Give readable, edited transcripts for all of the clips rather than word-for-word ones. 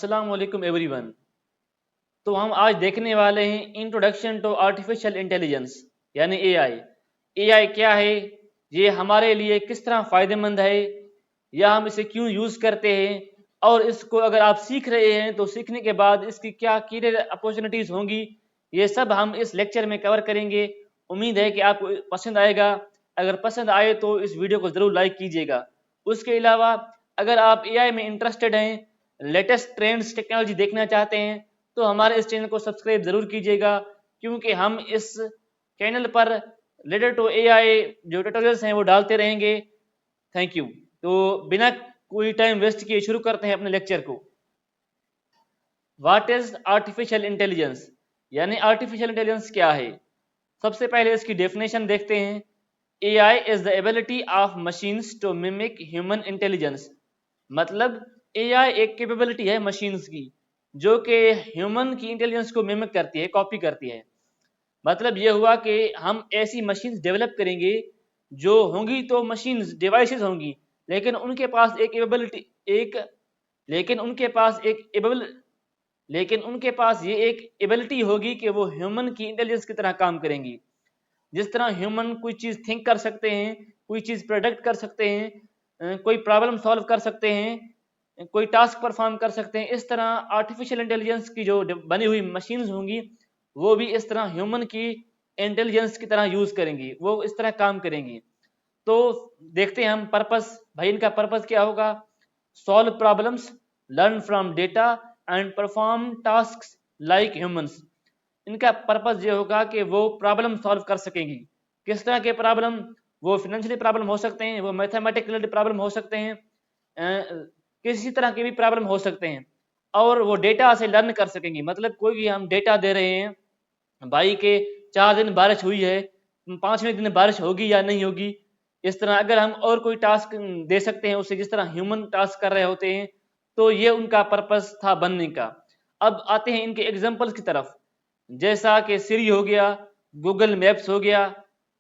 अस्सलाम वालेकुम एवरीवन। तो हम आज देखने वाले हैं इंट्रोडक्शन टू आर्टिफिशियल इंटेलिजेंस यानी एआई। एआई क्या है, ये हमारे लिए किस तरह फ़ायदेमंद है, या हम इसे क्यों यूज़ करते हैं, और इसको अगर आप सीख रहे हैं तो सीखने के बाद इसकी क्या करियर अपॉर्चुनिटीज़ होंगी, ये सब हम इस लेक्चर में कवर करेंगे। उम्मीद है कि आपको पसंद आएगा। अगर पसंद आए तो इस वीडियो को ज़रूर लाइक कीजिएगा। उसके अलावा अगर आप एआई में इंटरेस्टेड हैं, लेटेस्ट ट्रेंड्स टेक्नोलॉजी देखना चाहते हैं, तो हमारे इस चैनल को सब्सक्राइब जरूर कीजिएगा, क्योंकि हम इस चैनल पर रिलेटेड टू एआई जो ट्यूटोरियल्स हैं वो डालते रहेंगे। Thank you. तो बिना कोई टाइम वेस्ट किए शुरू करते हैं अपने लेक्चर को। व्हाट इज आर्टिफिशियल इंटेलिजेंस, यानी आर्टिफिशियल इंटेलिजेंस क्या है। सबसे पहले इसकी डेफिनेशन देखते हैं। AI is the ability of machines to mimic human intelligence. मतलब एआई एक कैपेबिलिटी है मशीन्स की जो कि ह्यूमन की इंटेलिजेंस को मिमिक करती है, कॉपी करती है। मतलब ये हुआ कि हम ऐसी मशीन्स डेवलप करेंगे जो होंगी तो मशीन्स डिवाइसेस होंगी, लेकिन उनके पास एक एबिलिटी एक लेकिन उनके पास एक एबल लेकिन उनके पास ये एक एबिलिटी होगी कि वो ह्यूमन की इंटेलिजेंस की तरह काम करेंगी। जिस तरह ह्यूमन कोई चीज़ थिंक कर सकते हैं, कोई चीज़ प्रोडक्ट कर सकते हैं, कोई प्रॉब्लम सॉल्व कर सकते हैं, कोई टास्क परफॉर्म कर सकते हैं, इस तरह आर्टिफिशियल इंटेलिजेंस की जो बनी हुई मशीन्स होंगी वो भी इस तरह ह्यूमन की इंटेलिजेंस की तरह यूज़ करेंगी, वो इस तरह काम करेंगी। तो देखते हैं हम पर्पस। भाई इनका पर्पस क्या होगा। Solve problems, learn from data and perform task like humans. इनका पर्पस ये होगा कि वो प्रॉब्लम सॉल्व कर सकेंगी। किस तरह के प्रॉब्लम, वो फाइनेंशियली प्रॉब्लम हो सकते हैं, वो मैथमेटिकल प्रॉब्लम हो सकते हैं, किसी तरह के भी प्रॉब्लम हो सकते हैं, और वो डेटा से लर्न कर सकेंगी। मतलब कोई भी हम डेटा दे रहे हैं भाई के 4 दिन बारिश हुई है, 5वें दिन बारिश होगी या नहीं होगी, इस तरह अगर हम और कोई टास्क दे सकते हैं उसे, जिस तरह ह्यूमन टास्क कर रहे होते हैं, तो ये उनका पर्पस था बनने का। अब आते हैं इनके एग्जाम्पल्स की तरफ, जैसा कि सिरी हो गया, गूगल मैप्स हो गया,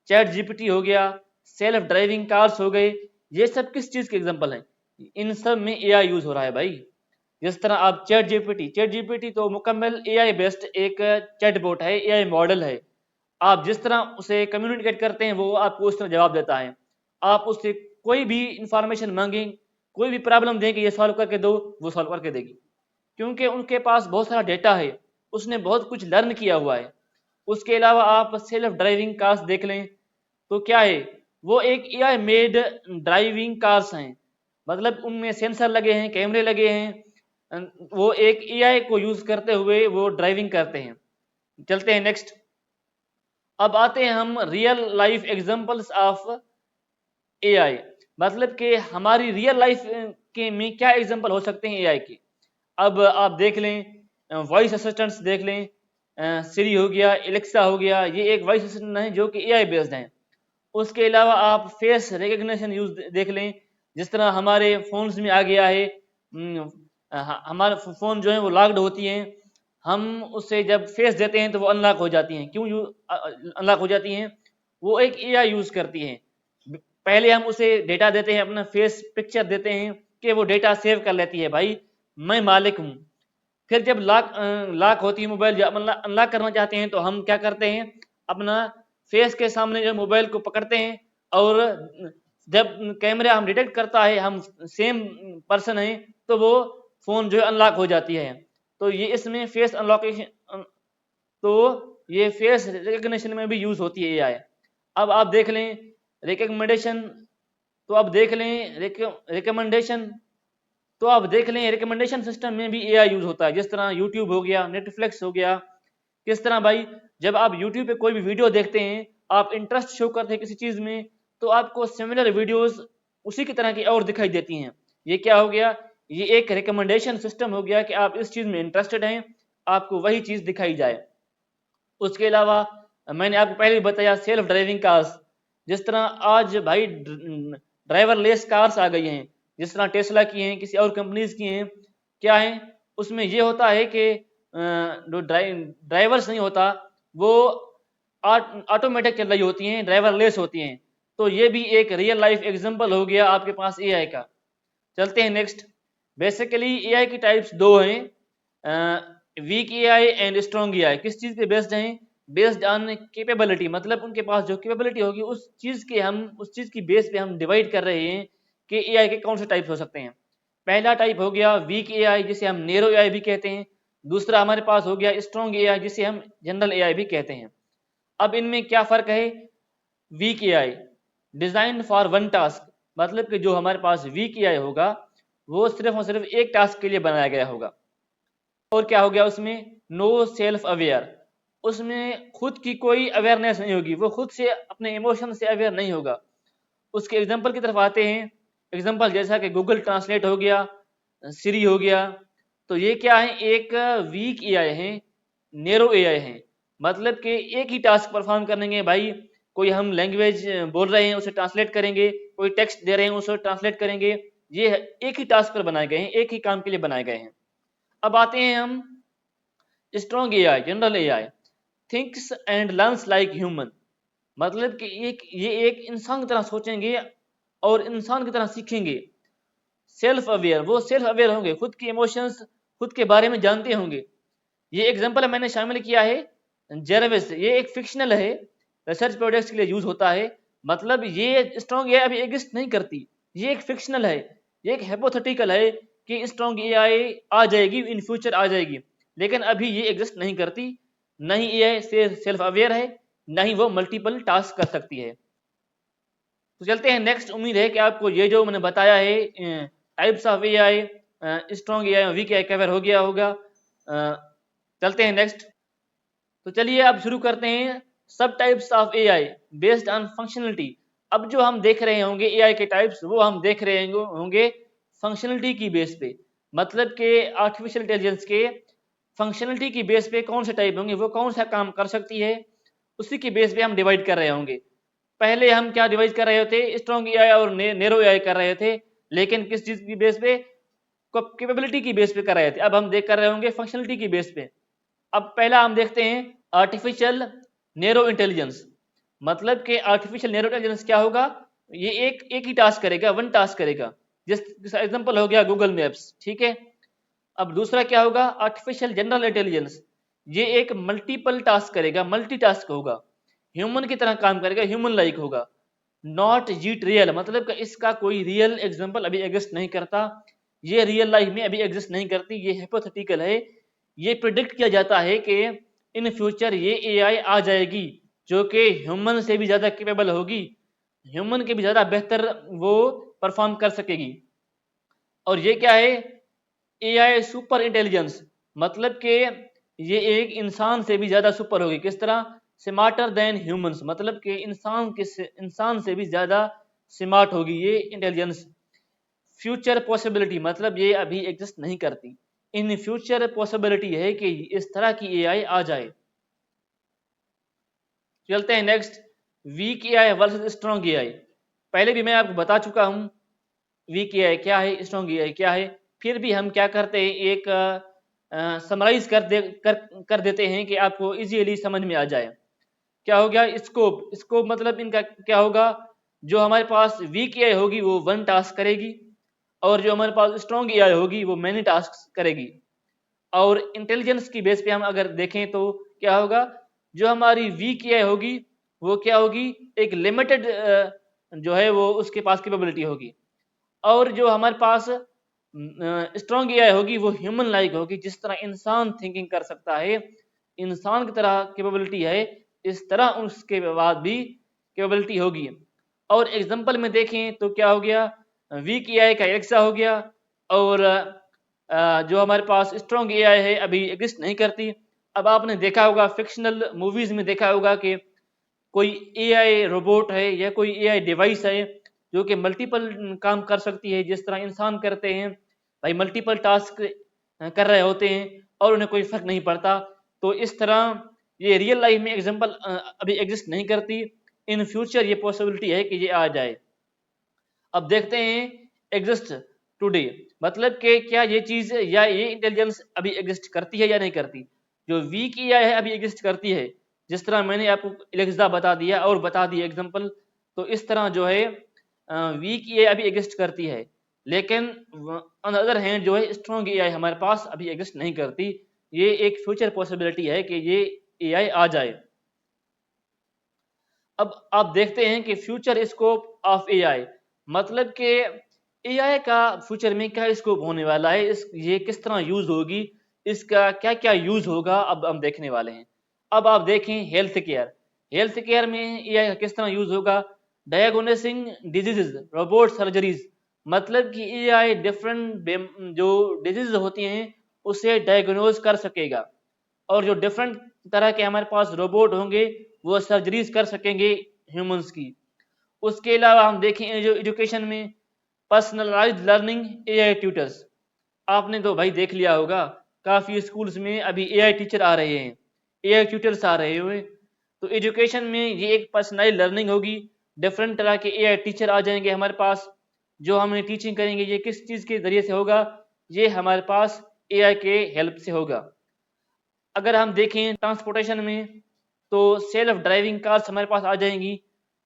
चैट जीपीटी हो गया, सेल्फ ड्राइविंग कार्स हो गए। ये सब किस चीज़ के एग्जाम्पल हैं। इन सब में एआई यूज़ हो रहा है भाई। जिस तरह आप चैट जीपीटी तो मुकम्मल एआई बेस्ड एक चैटबॉट है, एआई मॉडल है। आप जिस तरह उसे कम्युनिकेट करते हैं वो आपको उस तरह जवाब देता है। आप उससे कोई भी इंफॉर्मेशन मांगें, कोई भी प्रॉब्लम दें कि ये सॉल्व करके दो, वो सॉल्व करके देगी, क्योंकि उनके पास बहुत सारा डेटा है, उसने बहुत कुछ लर्न किया हुआ है। उसके अलावा आप सेल्फ ड्राइविंग कार्स देख लें तो क्या है, वो एक एआई मेड ड्राइविंग कार्स हैं। मतलब उनमें सेंसर लगे हैं, कैमरे लगे हैं, वो एक एआई को यूज करते हुए वो ड्राइविंग करते हैं। चलते हैं नेक्स्ट। अब आते हैं हम real life examples of AI. मतलब कि हमारी रियल लाइफ के में क्या एग्जांपल हो सकते हैं एआई के। अब आप देख लें, वॉइस असिस्टेंट्स देख लें, सिरी हो गया, एलेक्सा हो गया, ये एक वॉइस असिस्टेंट है जो कि एआई बेस्ड हैं। उसके अलावा आप फेस रिकग्निशन यूज देख लें, जिस तरह हमारे फोन्स में आ गया है। हमारे फ़ोन जो है वो लॉक्ड होती हैं, हम उससे जब फेस देते हैं तो वो अनलॉक हो जाती हैं। क्यों अनलॉक हो जाती हैं, वो एक एआई यूज़ करती हैं। पहले हम उसे डेटा देते हैं, अपना फेस पिक्चर देते हैं कि वो डेटा सेव कर लेती है, भाई मैं मालिक हूँ। फिर जब लॉक होती है मोबाइल, जब अनलॉक करना चाहते हैं तो हम क्या करते हैं, अपना फेस के सामने जो मोबाइल को पकड़ते हैं, और जब कैमरा हम डिटेक्ट करता है हम सेम पर्सन है, तो वो फ़ोन जो है अनलॉक हो जाती है। तो ये इसमें फेस अनलॉकेशन, तो ये फेस रिकग्निशन में भी यूज़ होती है एआई। अब आप देख लें रिकमेंडेशन, तो अब देख लें रिकमेंडेशन तो आप देख लें रिकमेंडेशन सिस्टम में भी एआई यूज होता है। जिस तरह यूट्यूब हो गया, नेटफ्लिक्स हो गया। किस तरह भाई, जब आप यूट्यूब पे कोई भी वीडियो देखते हैं, आप इंटरेस्ट शो करते हैं किसी चीज में, तो आपको सिमिलर वीडियोस उसी की तरह की और दिखाई देती हैं। ये क्या हो गया, ये एक रिकमेंडेशन सिस्टम हो गया कि आप इस चीज में इंटरेस्टेड हैं, आपको वही चीज दिखाई जाए। उसके अलावा मैंने आपको पहले भी बताया सेल्फ ड्राइविंग कार्स। जिस तरह आज भाई ड्राइवर लेस कार्स आ गई हैं, जिस तरह टेस्ला की हैं, किसी और कंपनीज की हैं। क्या है, उसमें ये होता है कि जो ड्राइवर्स नहीं होता, वो ऑटोमेटिक चल रही होती हैं, ड्राइवर लेस होती हैं। तो ये भी एक रियल लाइफ एग्जांपल हो गया आपके पास एआई का। चलते हैं नेक्स्ट। बेसिकली एआई की टाइप्स दो हैं, weak AI and strong AI. किस चीज़ पे बेस्ड हैं? बेस्ड ऑन कैपेबिलिटी, मतलब उनके पास जो कैपेबिलिटी होगी उस चीज़ की बेस पे हम डिवाइड कर रहे हैं कि एआई के कौन से टाइप्स हो सकते हैं। पहला टाइप हो गया वीक एआई, जिसे हम नैरो एआई भी कहते हैं। दूसरा हमारे पास हो गया स्ट्रॉन्ग एआई, जिसे हम जनरल एआई भी कहते हैं। अब इनमें क्या फ़र्क है? Weak AI design for one task, मतलब कि जो हमारे पास वीक एआई होगा वो सिर्फ और सिर्फ एक टास्क के लिए बनाया गया होगा। और क्या हो गया उसमें? नो सेल्फ अवेयर, उसमें खुद की कोई अवेयरनेस नहीं होगी, वो खुद से अपने इमोशन से अवेयर नहीं होगा। उसके एग्जाम्पल की तरफ आते हैं। एग्जाम्पल जैसा कि गूगल ट्रांसलेट हो गया, सिरी हो गया, तो ये क्या है? एक वीक एआई है, नैरो एआई है। मतलब कि एक ही टास्क परफॉर्म करेंगे भाई। कोई हम लैंग्वेज बोल रहे हैं उसे ट्रांसलेट करेंगे, कोई टेक्स्ट दे रहे हैं उसे ट्रांसलेट करेंगे। ये एक ही टास्क पर बनाए गए हैं, एक ही काम के लिए बनाए गए हैं। अब आते हैं हम strong AI, general AI, thinks and learns like human. मतलब कि ये एक इंसान की तरह सोचेंगे और इंसान की तरह सीखेंगे। सेल्फ अवेयर, वो सेल्फ अवेयर होंगे, खुद की इमोशंस, खुद के बारे में जानते होंगे। ये एग्जांपल मैंने शामिल किया है जेरविस, ये एक फिक्शनल है, रिसर्च प्रोजेक्ट्स के लिए यूज होता है। मतलब ये स्ट्रॉन्ग एआई अभी एग्जिस्ट नहीं करती, ये एक फिक्शनल है, ये एक हाइपोथेटिकल है कि स्ट्रॉन्ग एआई आ जाएगी, इन फ्यूचर आ जाएगी, लेकिन अभी ये एग्जिस्ट नहीं करती। न ही एआई से सेल्फ अवेयर है, न ही वो मल्टीपल टास्क कर सकती है। तो चलते हैं नेक्स्ट। उम्मीद है कि आपको ये जो मैंने बताया है types of AI, strong AI, weak AI cover हो गया होगा। चलते हैं नेक्स्ट। तो चलिए अब शुरू करते हैं सब types of AI based on functionality. अब जो हम देख रहे होंगे एआई के टाइप्स, वो हम देख रहे होंगे फंक्शनलिटी की बेस पे। मतलब कि आर्टिफिशियल इंटेलिजेंस के फंक्शनलिटी की बेस पे कौन से टाइप होंगे, वो कौन सा काम कर सकती है, उसी की बेस पे हम डिवाइड कर रहे होंगे। पहले हम क्या डिवाइड कर रहे थे? स्ट्रॉन्ग एआई और नैरो एआई कर रहे थे, लेकिन किस चीज की बेस पे? कैपेबिलिटी की बेस पे कर रहे थे। अब हम देख कर रहे होंगे फंक्शनलिटी की बेस पे। अब पहला हम देखते हैं आर्टिफिशियल नैरो इंटेलिजेंस। मतलब कि आर्टिफिशियल नैरो इंटेलिजेंस क्या होगा? ये एक ही टास्क करेगा, वन टास्क करेगा। जिस एग्जांपल हो गया गूगल मैप्स, ठीक है। अब दूसरा क्या होगा? आर्टिफिशियल जनरल इंटेलिजेंस, ये एक मल्टीपल टास्क करेगा, मल्टीटास्क होगा, ह्यूमन की तरह काम करेगा, ह्यूमन लाइक होगा। नॉट जीट रियल, मतलब कि इसका कोई रियल एग्जांपल अभी एग्जिस्ट नहीं करता, ये रियल लाइफ में अभी एग्जिस्ट नहीं करती, ये हाइपोथेटिकल है। ये प्रिडिक्ट किया जाता है कि इन फ्यूचर ये एआई आ जाएगी जो कि ह्यूमन से भी ज़्यादा कैपेबल होगी, ह्यूमन के भी ज़्यादा बेहतर वो परफॉर्म कर सकेगी। और ये क्या है? एआई सुपर इंटेलिजेंस, मतलब कि ये एक इंसान से भी ज़्यादा सुपर होगी। किस तरह? स्मार्टर देन ह्यूमंस, मतलब कि इंसान से भी ज़्यादा स्मार्ट होगी ये इंटेलिजेंस। फ्यूचर पॉसिबिलिटी, मतलब ये अभी एग्जिस्ट नहीं करती, इन फ्यूचर पॉसिबिलिटी है कि इस तरह की एआई आ जाए। चलते हैं next, weak AI versus strong AI. पहले भी मैं आपको बता चुका हूं वीक एआई क्या है, स्ट्रॉन्ग एआई क्या है। फिर भी हम क्या करते हैं, एक समराइज कर देते हैं कि आपको इजीली समझ में आ जाए। क्या हो गया? स्कोप, स्कोप मतलब इनका क्या होगा? जो हमारे पास वीक एआई होगी वो वन टास्क करेगी, और जो हमारे पास स्ट्रॉन्ग एआई होगी वो मैनी टास्क करेगी। और इंटेलिजेंस की बेस पे हम अगर देखें तो क्या होगा? जो हमारी वीक एआई होगी वो क्या होगी? एक लिमिटेड जो है वो उसके पास कैपेबिलिटी होगी। और जो हमारे पास स्ट्रॉन्ग एआई होगी वो ह्यूमन लाइक होगी, जिस तरह इंसान थिंकिंग कर सकता है, इंसान की तरह कैपेबिलिटी है, इस तरह उसके बाद भी कैपेबिलिटी होगी। और एग्जांपल में देखें तो क्या हो गया? वीक एआई का एलेक्सा हो गया, और जो हमारे पास स्ट्रॉन्ग एआई है अभी एग्जिस्ट नहीं करती। अब आपने देखा होगा फिक्शनल मूवीज में देखा होगा कि कोई एआई रोबोट है या कोई एआई डिवाइस है जो कि मल्टीपल काम कर सकती है, जिस तरह इंसान करते हैं भाई, मल्टीपल टास्क कर रहे होते हैं और उन्हें कोई फर्क नहीं पड़ता। तो इस तरह ये रियल लाइफ में एग्जांपल अभी एग्जिस्ट नहीं करती, इन फ्यूचर ये पॉसिबिलिटी है कि ये आ जाए। अब देखते हैं एग्जिस्ट टुडे, मतलब कि क्या ये चीज या ये इंटेलिजेंस अभी एग्जिस्ट करती है या नहीं करती। जो वीक एआई है अभी एग्जिस्ट करती है, जिस तरह मैंने आपको एलेक्सा बता दिया और बता दिया एग्जांपल, तो इस तरह जो है वीक एआई अभी एग्जिस्ट करती है। लेकिन ऑन द अदर हैंड जो है स्ट्रॉन्ग एआई हमारे पास अभी एग्जिस्ट नहीं करती। ये एक फ्यूचर पॉसिबिलिटी है कि ये एआई आ जाए। अब आप देखते हैं कि फ्यूचर स्कोप ऑफ एआई, मतलब कि एआई का फ्यूचर में क्या स्कोप होने वाला है, ये किस तरह यूज होगी, इसका क्या क्या यूज होगा, अब हम देखने वाले हैं। अब आप देखें हेल्थ केयर में एआई का किस तरह यूज होगा। डायग्नोसिंग डिजीजेज, रोबोट सर्जरीज, मतलब कि एआई डिफरेंट जो डिजीज होती हैं उसे डायग्नोज कर सकेगा, और जो डिफरेंट तरह के हमारे पास रोबोट होंगे वो सर्जरीज कर सकेंगे ह्यूमंस की। उसके अलावा हम देखें जो एजुकेशन में पर्सनलाइज्ड लर्निंग एआई ट्यूटर्स, आपने तो भाई देख लिया होगा काफ़ी स्कूल्स में अभी एआई टीचर आ रहे हैं, एआई ट्यूटर्स आ रहे हुए। तो एजुकेशन में ये एक पर्सनलाइज्ड लर्निंग होगी, डिफरेंट तरह के एआई टीचर आ जाएंगे हमारे पास, जो हमें टीचिंग करेंगे। ये किस चीज़ के ज़रिए से होगा, ये हमारे पास एआई के हेल्प से होगा। अगर हम देखें ट्रांसपोर्टेशन में, तो सेल्फ ड्राइविंग कार्स हमारे पास आ जाएंगी,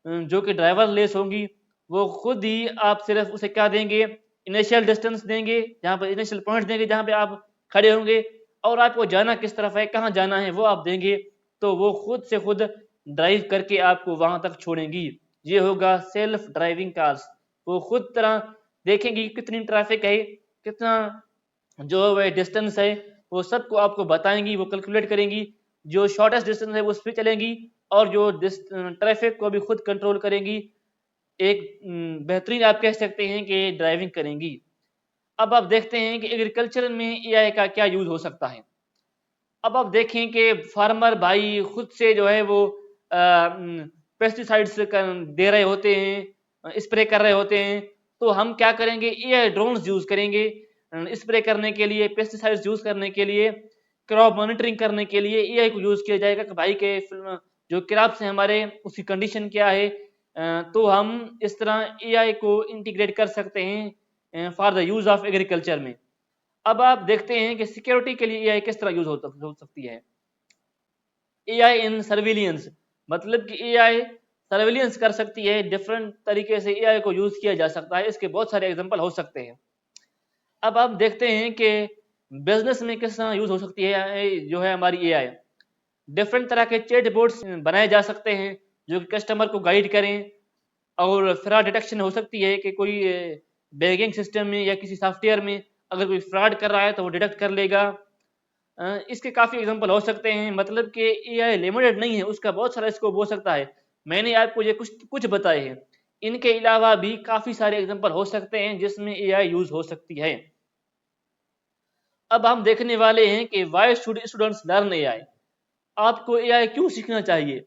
जो कि ड्राइवर लेस होंगी। वो खुद ही आप सिर्फ उसे क्या देंगे, इनिशियल डिस्टेंस देंगे, जहाँ पर इनिशियल पॉइंट देंगे जहाँ पे आप खड़े होंगे, और आपको जाना किस तरफ है, कहाँ जाना है, वो आप देंगे, तो वो खुद से खुद ड्राइव करके आपको वहां तक छोड़ेंगी। ये होगा सेल्फ ड्राइविंग कार्स। वो खुद तरह देखेंगी कितनी ट्रैफिक है, कितना जो वह डिस्टेंस है, वो सबको आपको बताएंगी, वो कैलकुलेट करेंगी, जो शॉर्टेस्ट डिस्टेंस है वो उस पर चलेंगी, और जो ट्रैफिक को भी खुद कंट्रोल करेंगी। एक बेहतरीन आप कह सकते हैं कि ड्राइविंग करेंगी। अब आप देखते हैं कि एग्रीकल्चर में एआई का क्या यूज हो सकता है। अब आप देखें कि फार्मर भाई खुद से जो है वो पेस्टिसाइड्स दे रहे होते हैं, स्प्रे कर रहे होते हैं, तो हम क्या करेंगे, एआई ड्रोन्स यूज करेंगे स्प्रे करने के लिए, पेस्टिसाइड्स यूज करने के लिए, क्रॉप मॉनिटरिंग करने के लिए एआई को यूज किया जाएगा कि भाई के जो क्रॉप्स हैं हमारे उसकी कंडीशन क्या है। तो हम इस तरह एआई को इंटीग्रेट कर सकते हैं for the use of agriculture में। अब आप देखते हैं कि सिक्योरिटी के लिए एआई किस तरह यूज हो सकती है। एआई इन सर्विलियंस, मतलब कि एआई सर्विलियंस कर सकती है, डिफरेंट तरीके से एआई को यूज किया जा सकता है, इसके बहुत सारे एग्जांपल हो सकते हैं। अब आप देखते हैं कि बिजनेस में किस तरह यूज हो सकती है जो है हमारी एआई। डिफरेंट तरह के चैट बोर्ड्स बनाए जा सकते हैं जो कि कस्टमर को गाइड करें, और फ्रॉड डिटेक्शन हो सकती है कि कोई बैंकिंग सिस्टम में या किसी सॉफ्टवेयर में अगर कोई फ्रॉड कर रहा है तो वो डिटेक्ट कर लेगा। इसके काफ़ी एग्जांपल हो सकते हैं, मतलब कि एआई लिमिटेड नहीं है, उसका बहुत सारा स्कोप हो सकता है। मैंने आपको ये कुछ कुछ बताए हैं, इनके अलावा भी काफ़ी सारे एग्जांपल हो सकते हैं जिसमें एआई यूज हो सकती है। अब हम देखने वाले हैं कि why should students learn AI. आपको एआई क्यों सीखना चाहिए,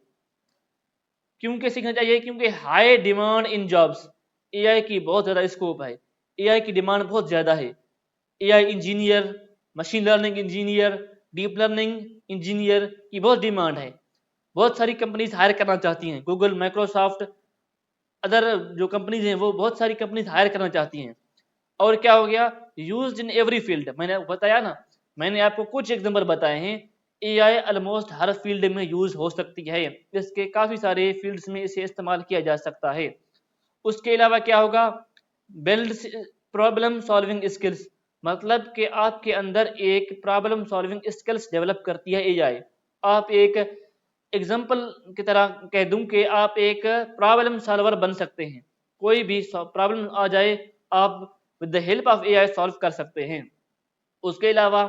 क्योंकि सीखना चाहिए क्योंकि high demand in jobs, AI की बहुत ज़्यादा स्कोप है, एआई की डिमांड बहुत ज़्यादा है। AI engineer, machine learning engineer, deep learning engineer की बहुत डिमांड है। बहुत सारी कंपनीज हायर करना चाहती हैं, गूगल, माइक्रोसॉफ्ट, अदर जो कंपनीज हैं वो बहुत सारी कंपनीज हायर करना चाहती हैं। और क्या हो गया, यूज्ड इन एवरी फील्ड, मैंने आपको बताया ना, मैंने आपको कुछ एग्जांपल बताए हैं। एआई ऑलमोस्ट हर फील्ड में यूज हो सकती है, इसके काफ़ी सारे फील्ड्स में इसे इस्तेमाल किया जा सकता है। उसके अलावा क्या होगा, बिल्ड प्रॉब्लम सॉल्विंग स्किल्स, मतलब कि आपके अंदर एक प्रॉब्लम सॉल्विंग स्किल्स डेवलप करती है एआई। आप एक एग्जांपल की तरह कह दूं कि आप एक प्रॉब्लम सॉल्वर बन सकते हैं, कोई भी प्रॉब्लम आ जाए आप with the help of AI solve कर सकते हैं। उसके अलावा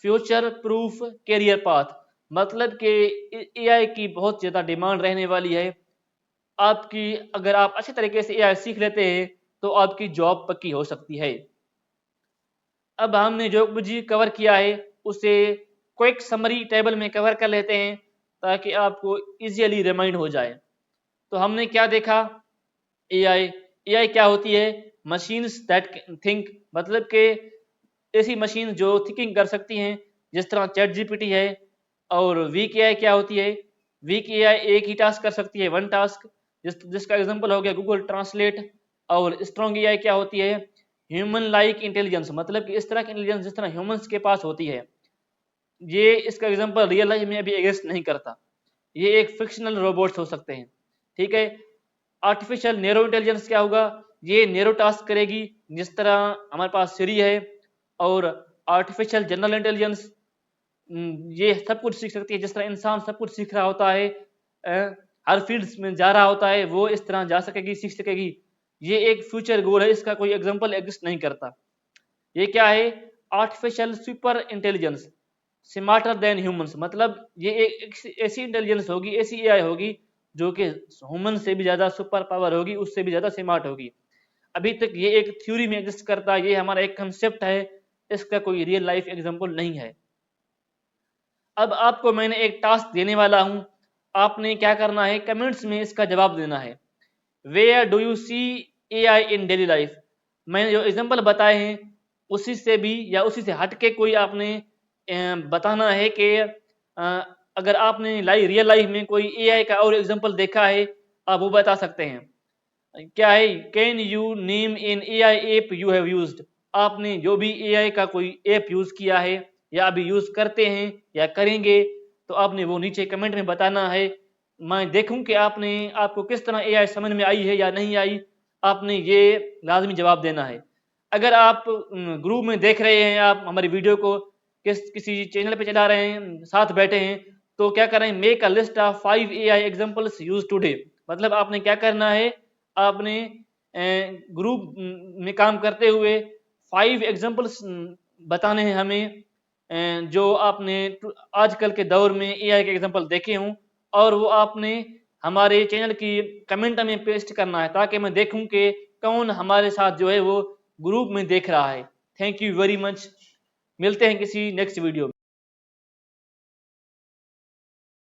फ्यूचर प्रूफ कैरियर पाथ, मतलब कि एआई की बहुत ज़्यादा डिमांड रहने वाली है। आपकी अगर आप अच्छे तरीके से एआई सीख लेते हैं तो आपकी जॉब पक्की हो सकती है। अब हमने जो कुछ भी कवर किया है उसे क्विक समरी टेबल में कवर कर लेते हैं ताकि आपको इजीली रिमाइंड हो जाए। तो हमने क्या देखा, एआई एआई क्या होती है, मशीन्स दैट थिंक, मतलब कि ऐसी मशीन जो थिंकिंग कर सकती हैं, जिस तरह चैट जीपीटी है। और वीक एआई क्या होती है, वीक एआई एक ही टास्क कर सकती है, वन टास्क, जिसका एग्जांपल हो गया गूगल ट्रांसलेट। और स्ट्रॉन्ग एआई क्या होती है, ह्यूमन लाइक इंटेलिजेंस, मतलब कि इस तरह की इंटेलिजेंस जिस तरह ह्यूमंस के पास होती है। ये इसका एग्जांपल रियल लाइफ में अभी एग्जिस्ट नहीं करता, ये एक फिक्शनल रोबोट्स हो सकते हैं। ठीक है। आर्टिफिशियल नैरो इंटेलिजेंस क्या होगा, ये नैरो टास्क करेगी, जिस तरह हमारे पास सिरी है और आर्टिफिशियल जनरल इंटेलिजेंस ये सब कुछ सीख सकती है। जिस तरह इंसान सब कुछ सीख रहा होता है, हर फील्ड्स में जा रहा होता है, वो इस तरह जा सकेगी, सीख सकेगी। ये एक फ्यूचर गोल है, इसका कोई एग्जाम्पल एग्जिस्ट नहीं करता। ये क्या है? Artificial super intelligence, smarter than humans, मतलब ये एक ऐसी इंटेलिजेंस होगी, ऐसी एआई होगी जो कि ह्यूमन से भी ज्यादा सुपर पावर होगी, उससे भी ज्यादा स्मार्ट होगी। अभी तक ये एक थ्योरी में एग्जिस्ट करता है, ये हमारा एक कंसेप्ट है, इसका कोई रियल लाइफ एग्जाम्पल नहीं है। अब आपको मैंने एक टास्क देने वाला हूं, आपने क्या करना है, कमेंट्स में इसका जवाब देना है। Where do you see AI in daily life? मैंने जो एग्जांपल बताए हैं उसी से भी या उसी से हटके कोई आपने बताना है कि अगर आपने रियल लाइफ में कोई एआई का और एग्जांपल देखा है, आप वो बता सकते हैं। क्या है? Can you name in AI app you have used? आपने जो भी एआई का कोई ऐप यूज किया है या अभी यूज करते हैं या करेंगे, तो आपने वो नीचे कमेंट में बताना है। मैं देखूं कि आपको किस तरह एआई समझ में आई है या नहीं आई, आपने ये लाजमी जवाब देना है। अगर आप ग्रुप में देख रहे हैं, आप हमारी वीडियो को किसी चैनल पे चला रहे हैं, साथ बैठे हैं, तो क्या करें, make a list of 5 AI examples use today. मतलब आपने क्या करना है, आपने ग्रुप में काम करते हुए 5 एग्जांपल्स बताने हैं हमें, जो आपने आजकल के दौर में एआई के एग्जांपल देखे हों, और वो आपने हमारे चैनल की कमेंट में पेस्ट करना है, ताकि मैं देखूं कि कौन हमारे साथ जो है वो ग्रुप में देख रहा है। Thank you very much. मिलते हैं किसी नेक्स्ट वीडियो में।